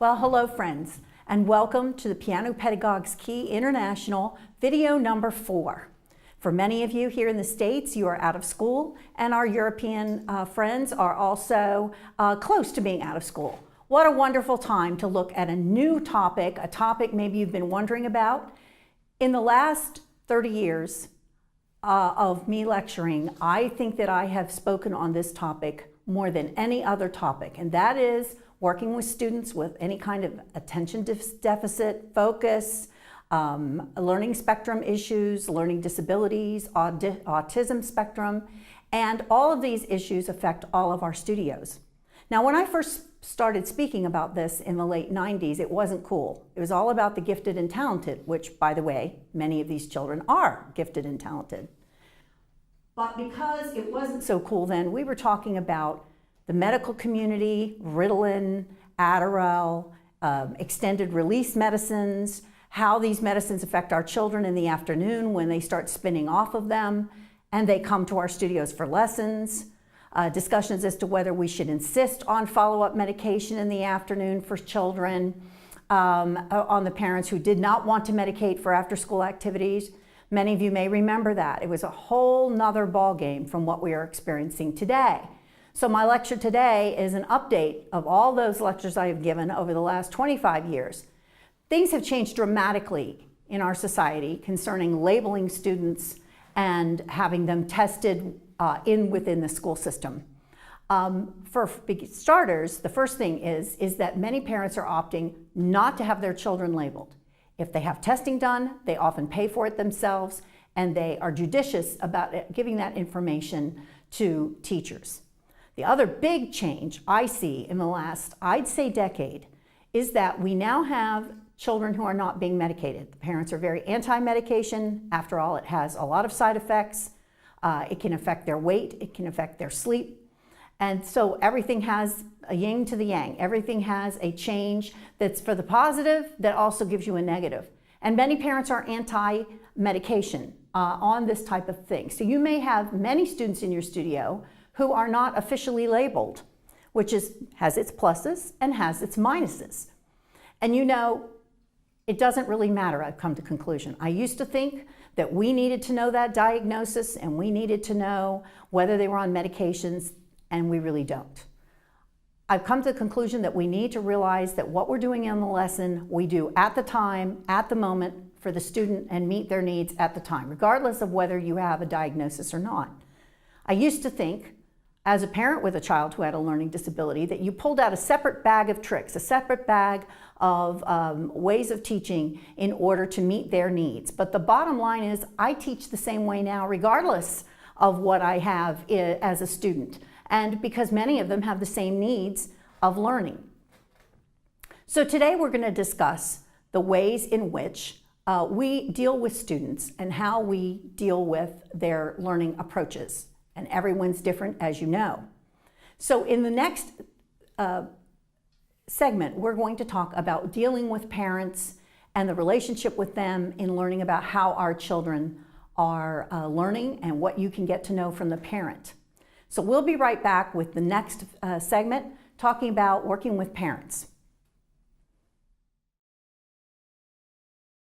Well, hello friends, and welcome to the Piano Pedagogues Key International video number 4. For many of you here in the States, you are out of school, and our European friends are also close to being out of school. What a wonderful time to look at a new topic, a topic maybe you've been wondering about. In the last 30 years of me lecturing, I think that I have spoken on this topic more than any other topic, and that is working with students with any kind of attention deficit, focus, learning spectrum issues, learning disabilities, autism spectrum, and all of these issues affect all of our studios. Now, when I first started speaking about this in the late 90s, it wasn't cool. It was all about the gifted and talented, which, by the way, many of these children are gifted and talented. But because it wasn't so cool then, we were talking about the medical community, Ritalin, Adderall, extended release medicines, how these medicines affect our children in the afternoon when they start spinning off of them and they come to our studios for lessons, discussions as to whether we should insist on follow-up medication in the afternoon for children, on the parents who did not want to medicate for after-school activities. Many of you may remember that. It was a whole nother ballgame from what we are experiencing today. So my lecture today is an update of all those lectures I have given over the last 25 years. Things have changed dramatically in our society concerning labeling students and having them tested within the school system. For starters, the first thing is that many parents are opting not to have their children labeled. If they have testing done, they often pay for it themselves, and they are judicious about giving that information to teachers. The other big change I see in the last, I'd say, decade is that we now have children who are not being medicated. The parents are very anti-medication. After all, it has a lot of side effects. It can affect their weight. It can affect their sleep. And so everything has a yin to the yang. Everything has a change that's for the positive that also gives you a negative. And many parents are anti-medication on this type of thing. So you may have many students in your studio who are not officially labeled, which has its pluses and has its minuses. And you know, it doesn't really matter, I've come to conclusion. I used to think that we needed to know that diagnosis and we needed to know whether they were on medications, and we really don't. I've come to the conclusion that we need to realize that what we're doing in the lesson, we do at the time, at the moment, for the student and meet their needs at the time, regardless of whether you have a diagnosis or not. I used to think, as a parent with a child who had a learning disability, that you pulled out a separate bag of tricks, a separate bag of ways of teaching in order to meet their needs. But the bottom line is I teach the same way now, regardless of what I have as a student, and because many of them have the same needs of learning. So today we're going to discuss the ways in which we deal with students and how we deal with their learning approaches. And everyone's different, as you know. So in the next segment, we're going to talk about dealing with parents and the relationship with them in learning about how our children are learning and what you can get to know from the parent. So we'll be right back with the next segment, talking about working with parents.